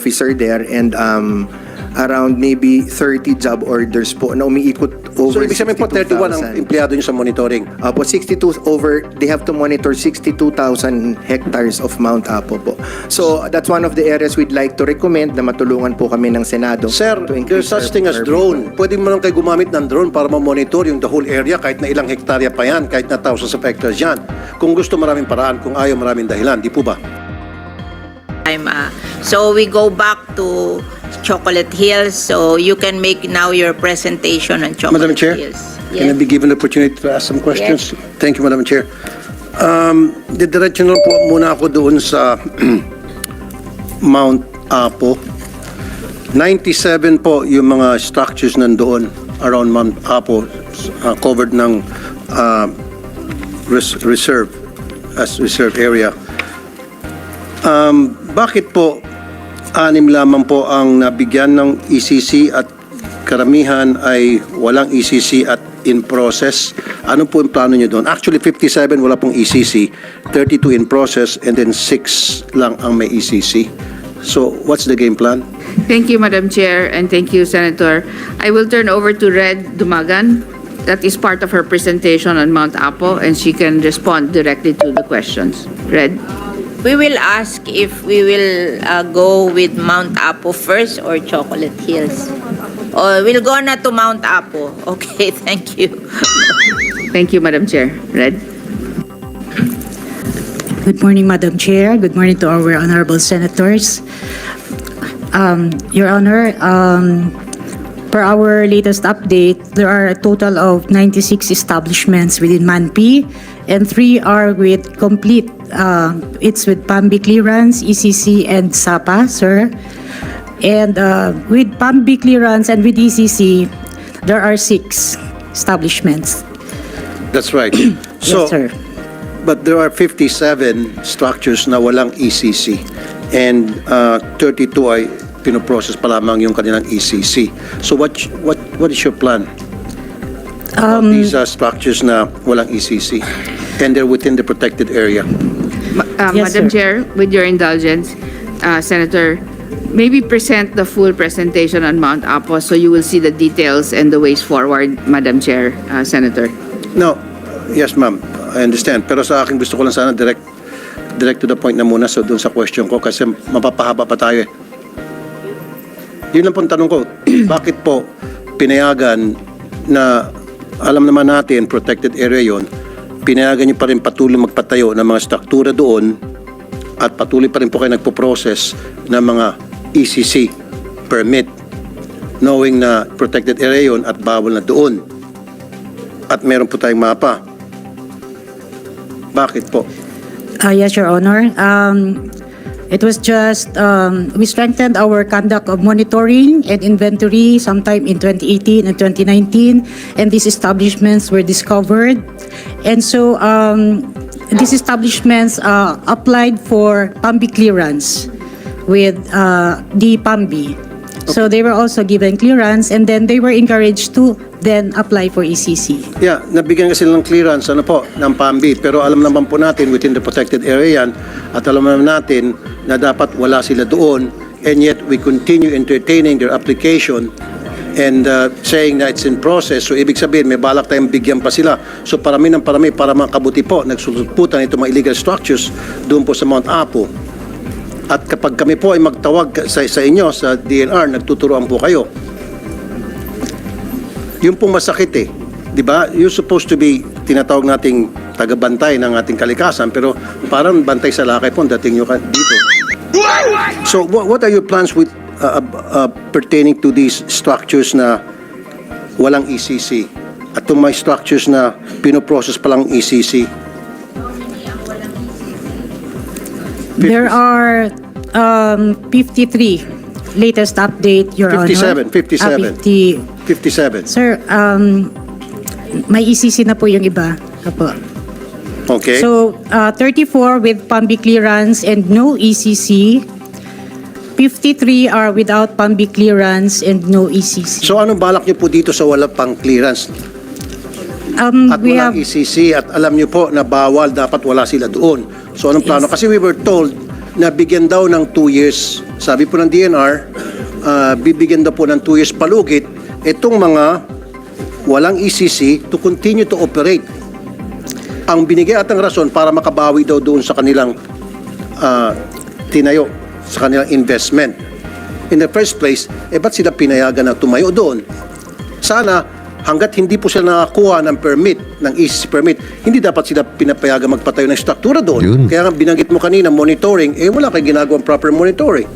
officer there and around maybe 30 job orders po na umiikot So, over ibig sabihin po, 31 ang 62,000. empleyado nyo sa monitoring. Po 62 over, they have to monitor 62,000 hectares of Mount Apo po. So that's one of the areas we'd like to recommend na matulungan po kami ng Senado. Sir, to there's increase such our- thing as our- drone. Pwede mo lang kayo gumamit ng drone para ma-monitor yung the whole area kahit na ilang hektarya pa yan, kahit na thousands of hectares yan. Kung gusto, maraming paraan. Kung ayaw, maraming dahilan. Di po ba? So we go back to Chocolate Hills, so you can make now your presentation on Chocolate Madam Chair, Hills. can I be given the opportunity to ask some questions? Thank you, Madam Chair. Didiretso na po muna ako doon sa Mount Apo. 97 po yung mga structures nandoon around Mount Apo, covered ng reserve area. Bakit po 6 lamang po ang nabigyan ng ECC at karamihan ay walang ECC at in process? Ano po yung plano nyo doon? Actually, 57 wala pong ECC, 32 in process, and then 6 lang ang may ECC. So, what's the game plan? Thank you, Madam Chair, and thank you, Senator. I will turn over to Red Dumagan. That is part of her presentation on Mount Apo, and she can respond directly to the questions. Red? We will ask if we will go with Mount Apo first or Chocolate Hills. Or we'll go na to Mount Apo. Okay, thank you. Thank you, Madam Chair. Red? Good morning, Madam Chair. Good morning to our honorable senators. Your Honor, per our latest update, there are a total of 96 establishments within MANPI, and 3 are with complete, it's with PAMBI clearance, ECC, and SAPA, sir. And with PAMBI clearance and with ECC, there are 6 establishments. That's right. So, Yes, sir. but there are 57 structures na walang ECC, and 32 ay pinoprocess pa lamang yung kanilang ECC. So what is your plan about these structures na walang ECC and they're within the protected area? Yes, Madam sir. Chair, with your indulgence, Senator, maybe present the full presentation on Mount Apo so you will see the details and the ways forward, Madam Chair, Senator. No, yes ma'am, I understand. Pero sa akin gusto ko lang sana direct to the point na muna so dun sa question ko kasi mapapahaba pa tayo eh. Yun lang po ang tanong ko, bakit po pinayagan na alam naman natin protected area yon, pinayagan niyo pa rin patuloy magpatayo ng mga struktura doon at patuloy pa rin po kayo nagpo-process ng mga ECC permit knowing na protected area yon at bawal na doon at meron po tayong mapa. Bakit po? Yes, Your Honor. It was just, we strengthened our conduct of monitoring and inventory sometime in 2018 and 2019, and these establishments were discovered. And so, these establishments applied for PAMBI clearance with the PAMBI. So they were also given clearance, and then they were encouraged to then apply for ECC. Yeah, nabigyan kasi ng clearance ng PAMBI, pero alam naman po natin within the protected area yan at alam naman natin na dapat wala sila doon, and yet we continue entertaining their application and saying na it's in process. So ibig sabihin may balak tayong bigyan pa sila. So parami ng parami para makabuti po nagsusuputan ito mga illegal structures doon po sa Mount Apo. At kapag kami po ay magtawag sa inyo sa DNR, nagtuturoan po kayo. Yung pong masakit eh. Di ba? You're supposed to be tinatawag nating tagabantay ng ating kalikasan, pero parang bantay sa lakay po ang dating nyo dito. So what are your plans with pertaining to these structures na walang ECC? At itong may structures na pinoprocess pa lang ECC? There are 53 latest update, Your Honor. 57. 57. Sir, may ECC na po yung iba. Apo. Okay. So, 34 with PAMBI clearance and no ECC. 53 are without PAMBI clearance and no ECC. So anong balak niyo po dito sa wala pang clearance? At We walang have ECC at alam niyo po na bawal, dapat wala sila doon. So anong plano? Yes. Kasi we were told na bigyan daw ng 2 years. Sabi po ng DNR, bibigyan daw po ng 2 years palugit itong mga walang ECC to continue to operate. Ang binigay at ang rason para makabawi daw doon sa kanilang tinayo, sa kanilang investment. In the first place, ba't sila pinayagan na tumayo doon? Sana, hanggat hindi po sila nakakuha ng permit, ng ECC permit, hindi dapat sila pinapayagan magpatayo ng struktura doon. Yun. Kaya nga binanggit mo kanina, monitoring, wala kayo ginagawang proper monitoring.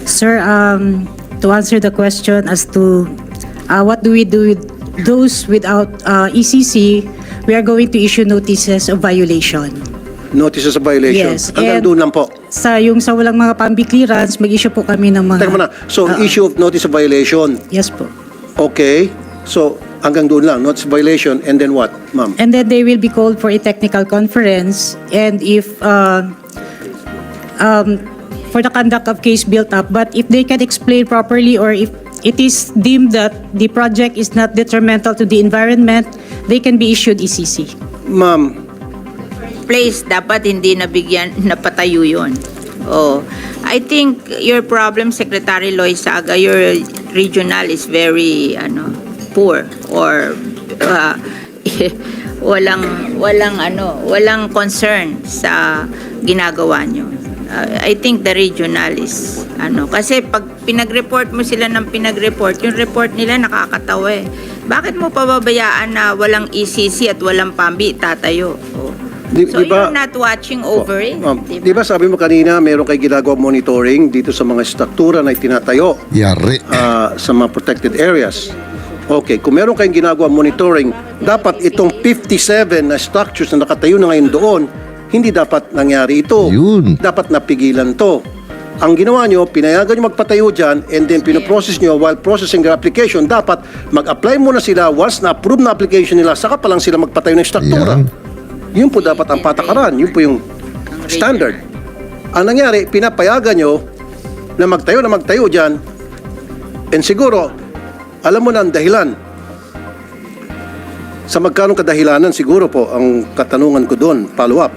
Sir, to answer the question as to what do we do with those without ECC, we are going to issue notices of violation. Notices of violation. Yes, Hanggang and- doon lang po. Sa walang mga pambi clearance, mag-issue po kami ng mga... Teka muna. So, issue of notice of violation. Yes po. Okay. So, hanggang doon lang. Notice of violation. And then what, ma'am? And then they will be called for a technical conference, and if for the conduct of case built up, but if they can explain properly, or if it is deemed that the project is not detrimental to the environment, they can be issued ECC. Ma'am, Place, dapat hindi napatayo yun. Oh, I think your problem, Secretary Loizaga, your regional is very poor, or walang concern sa ginagawa nyo. I think the regional is kasi pag pinag-report mo sila ng pinag-report, yung report nila nakakatawa eh. Bakit mo pababayaan na walang ECC at walang pambi tatayo? Oh. So Di ba- you're not watching over it. ma'am, Diba? di ba sabi mo kanina, meron kayo ginagawa monitoring dito sa mga struktura na itinatayo Yari. sa mga protected areas. Okay, kung meron kayong ginagawa monitoring, dapat itong 57 na structures na nakatayo na ngayon doon, hindi dapat nangyari ito. Yun. Dapat napigilan to. Ang ginawa nyo, pinayagan nyo magpatayo dyan, and then pinoprocess nyo while processing their application, dapat mag-apply muna sila. Once na-approve na application nila, saka pa lang sila magpatayo ng struktura. Yan. Yun po dapat ang patakaran. Yun po yung standard. Ang nangyari, pinapayagan nyo na magtayo dyan, and siguro, alam mo na ang dahilan. Sa magkano kadahilanan, siguro po, ang katanungan ko doon, follow up.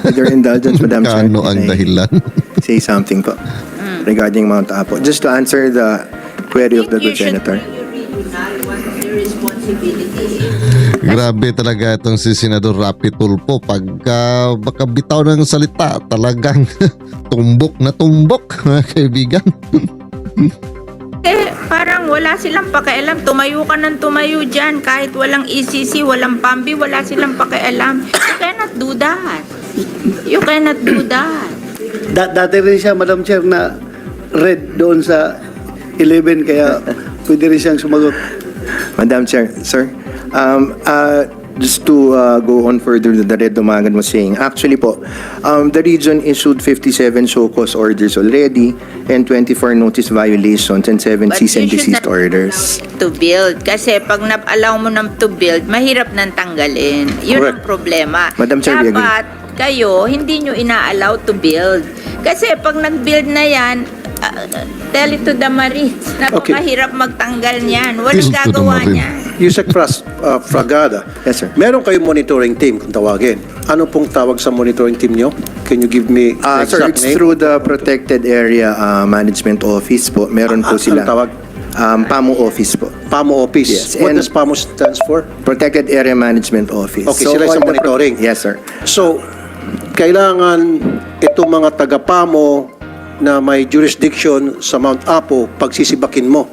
With your indulgence, Madam Chair, Kano ang can I dahilan? say something po regarding Mount Apo. Just to answer the query of the senator. Grabe talaga itong si Senador Rapi Tulfo. Pagka baka bitaw ng salita, talagang tumbok na tumbok, mga kaibigan. Parang wala silang pakialam. Tumayo ka ng tumayo dyan. Kahit walang ECC, walang pambi, wala silang pakialam. You cannot do that. You cannot do that. Dati rin siya, Madam Chair, na red doon sa 11, kaya pwede rin siyang sumagot. Madam Chair, sir, just to go on further with the Red Dumagan was saying, actually po, the region issued 57 show cause orders already and 24 notice violations and 7 But cease and you should desist not orders. to build. Kasi pag allow mo ng to build, mahirap nang tanggalin. Yun ang Correct. problema. Madam Chair, we agree. Dapat kayo, hindi nyo ina-allow to build. Kasi pag nag-build na yan, tell it to the Marines. Napakahirap magtanggal niyan. Walang Tell to the gagawa Marine. niyan. Yusek Fragada. Yes, sir. Meron kayong monitoring team kung tawagin. Ano pong tawag sa monitoring team nyo? Can you give me the Sir, exact it's name? through the Protected Area Management Office po. Meron po sila. Anong tawag? PAMO Office po. PAMO Office. Yes, What and- does PAMO stands for? Protected Area Management Office. Okay, sila all sa the monitoring. Yes, sir. So, kailangan itong mga taga-PAMO na may jurisdiction sa Mount Apo, pagsisibakin mo.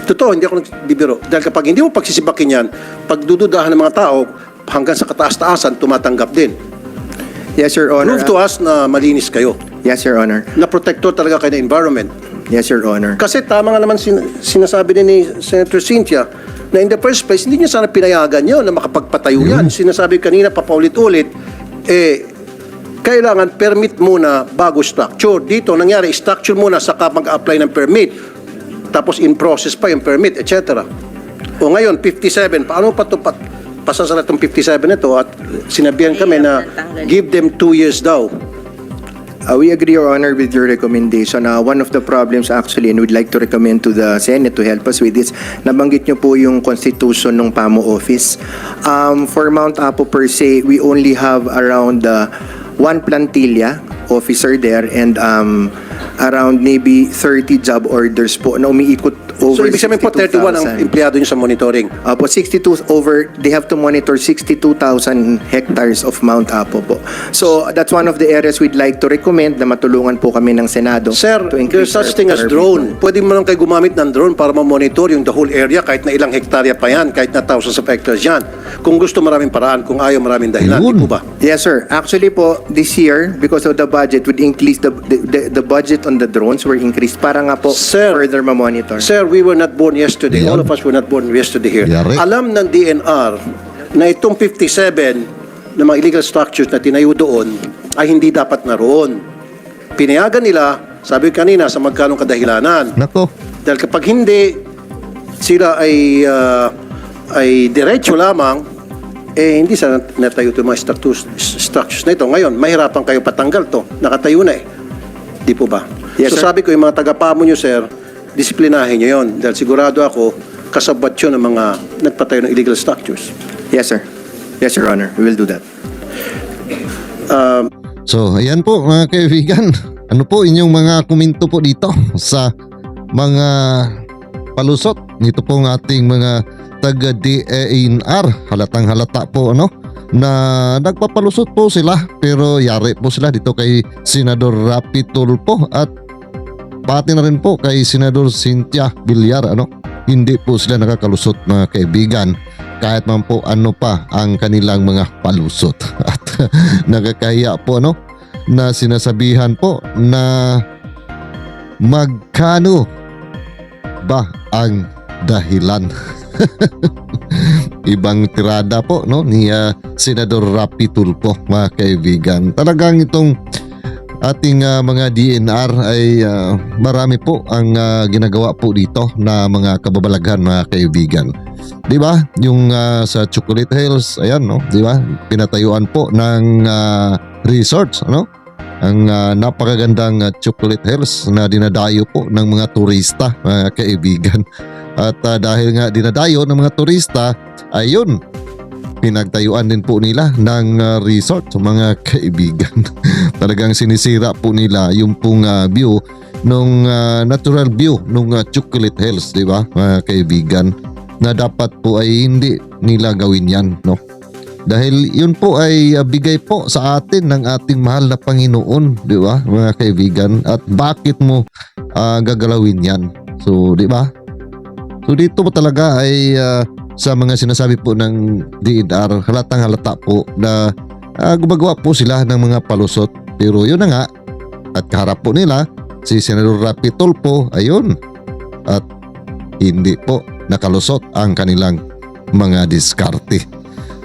Totoo, hindi ako nagbibiro. Dahil kapag hindi mo pagsisibakin yan, pagdududahan ng mga tao, hanggang sa kataas-taasan, tumatanggap din. Yes, Your Honor. Prove to us na malinis kayo. Yes, Your Honor. Na protector talaga kayo ng environment. Yes, Your Honor. Kasi tama nga naman sinasabi din ni Senator Cynthia na in the first place, hindi niya sana pinayagan yun na makapagpatayo yan. Sinasabi kanina papaulit-ulit, kailangan permit muna bago structure. Dito, nangyari, structure muna saka mag-apply ng permit. Tapos in process pa yung permit, etc. O ngayon, 57, paano pa ito pasasalat itong 57 ito at sinabihan kami na give them 2 years daw. We agree, Your Honor, with your recommendation. One of the problems actually, and we'd like to recommend to the Senate to help us with this, nabanggit nyo po yung constitution ng PAMO office. For Mount Apo per se, we only have around one plantilla officer there and around maybe 30 job orders po na umiikot So, over ibig sabihin po 31 ang 62,000. empleyado nyo sa monitoring. Po 62 over, they have to monitor 62,000 hectares of Mount Apo po. So that's one of the areas we'd like to recommend na matulungan po kami ng Senado. Sir, to increase there's such our- thing as our drone. people. Pwede mo lang kayo gumamit ng drone para ma-monitor yung the whole area kahit na ilang hektarya pa yan, kahit na thousands of hectares yan. Kung gusto maraming paraan, kung ayaw maraming dahilan, Yun. di po ba? Yes, sir. Actually po, this year, because of the budget, would increase the budget on the drones were increased para nga po Sir, further ma-monitor. Sir, we were not born yesterday. Yan. All of us were not born yesterday here. Yari. Alam ng DNR na itong 57 na mga illegal structures na tinayo doon ay hindi dapat naroon. Pinayagan nila, sabi kanina, sa magkanong kadahilanan. Nako, Dahil kapag hindi sila ay diretso lamang, hindi sana natayo itong mga structures na ito. Ngayon, mahirapan kayo patanggal to. Nakatayo na eh. Di po ba? Yes, so sir. sabi ko, yung mga tagapamo nyo, sir, disiplinahin nyo yun. Dahil sigurado ako, kasabot yun ng mga nagpatayo ng illegal structures. Yes, sir. Yes, Your Honor. We will do that. so ayan po mga kaibigan. Ano po inyong mga komento po dito sa mga palusot nito pong ating mga taga-DENR. Halatang halata po ano na nagpapalusot po sila pero yari po sila dito kay Senador Rapi Tulfo at pati na rin po kay Senador Cynthia Villar ano. Hindi po sila nakakalusot mga kaibigan kahit man po ano pa ang kanilang mga palusot at nakakahiya po ano na sinasabihan po na magkano ba ang dahilan. Ibang tirada po no ni Senador Rapi Tulfo mga kaibigan. Talagang itong ating mga DNR ay marami po ang ginagawa po dito na mga kababalaghan mga kaibigan. 'Di ba? Yung sa Chocolate Hills, ayan no, 'di ba? Pinatayuan po ng resorts, ano? Ang napakagandang Chocolate Hills na dinadayo po ng mga turista mga kaibigan. At dahil nga dinadayo ng mga turista, ayun, pinagtayuan din po nila ng resort mga kaibigan. Talagang sinisira po nila yung pong view nung natural view nung Chocolate Hills, di ba mga kaibigan, na dapat po ay hindi nila gawin yan, no? Dahil yun po ay bigay po sa atin ng ating mahal na Panginoon, di ba mga kaibigan? At bakit mo gagalawin yan? So, di ba? So dito po talaga ay sa mga sinasabi po ng DNR, halatang halata po na gumagawa po sila ng mga palusot. Pero yun na nga, at kaharap po nila si Senador Rapi Tulfo, ayun, at hindi po nakalusot ang kanilang mga diskarte.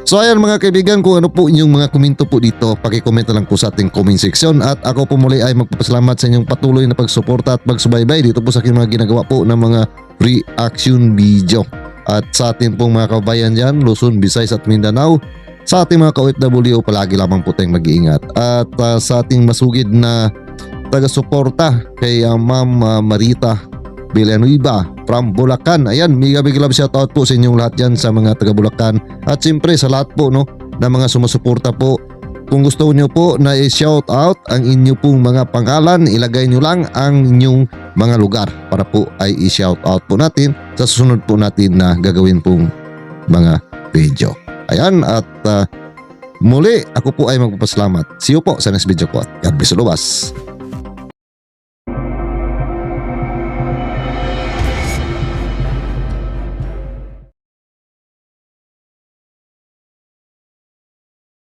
So ayan mga kaibigan, kung ano po inyong mga komento po dito, pakikomento lang po sa ating comment section. At ako po muli ay magpapasalamat sa inyong patuloy na pagsuporta at pagsubaybay dito po sa aking mga ginagawa po ng mga reaction video. At sa ating pong mga kabayan dyan, Luzon, Visayas at Mindanao, sa ating mga ka-OFW, palagi lamang po tayong mag-iingat. At sa ating masugid na taga-suporta kay Ma'am Marita Villanueva from Bulacan. Ayan, mega love shoutout po sa inyong lahat dyan sa mga taga-Bulacan. At siyempre sa lahat po no, na mga sumusuporta po. Kung gusto nyo po na i-shout out ang inyo pong mga pangalan, ilagay nyo lang ang inyong mga lugar para po ay i-shout out po natin sa susunod po natin na gagawin pong mga video. Ayan, at muli ako po ay magpapasalamat. See you po sa next video ko. God bless you, Lubas.